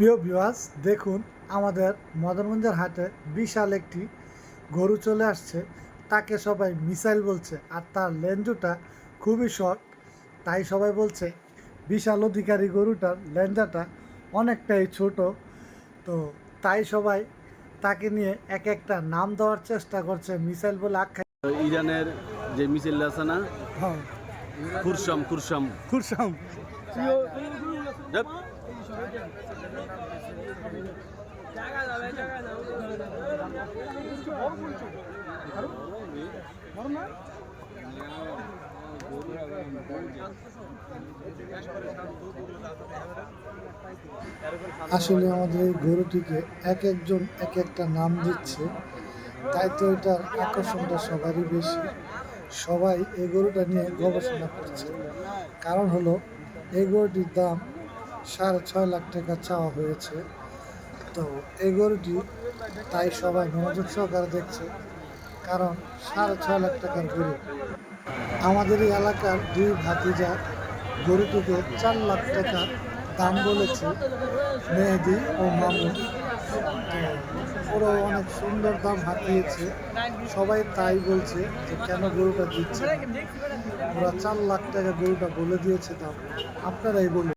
প্রিয় ভিউয়ার্স, দেখুন আমাদের মদনগঞ্জের হাটে বিশাল একটি গরু চলে আসছে। তাকে সবাই মিসাইল বলছে, আর তার লেঞ্জুটা খুবই শর্ট, তাই সবাই বলছে বিশাল অধিকারী গরুটার লেঞ্জাটা অনেকটাই ছোট। তো তাই সবাই তাকে নিয়ে এক একটা নাম দেওয়ার চেষ্টা করছে, মিসাইল বলে আখ্যা। ইরানের যে মিছিল আছে না, হ্যাঁ, খুরশাম খুরশাম খুরশাম। যাক। আসলে আমাদের এই গরুটিকে এক একজন এক একটা নাম দিচ্ছে, তাই তো এটার আকর্ষণটা সবারই বেশি। সবাই এই গরুটা নিয়ে গবেষণা করছে। কারণ হলো এই গরুটির দাম 6.5 লাখ টাকা চাওয়া হয়েছে। তো এই গরুটি তাই সবাই মনোযোগ সহকারে দেখছে, কারণ 6.5 লাখ টাকার গরু। আমাদের এই এলাকার দুই ভাতিজা গরুটিকে 4 লাখ টাকা দাম বলেছে, মেহেদি ও মামুন। তো ওরা অনেক সুন্দর দাম হাতিয়েছে, সবাই তাই বলছে যে কেন গরুটা দিচ্ছে না। ওরা 4 লাখ টাকা গরুটা বলে দিয়েছে দাম। আপনারাই বলুন।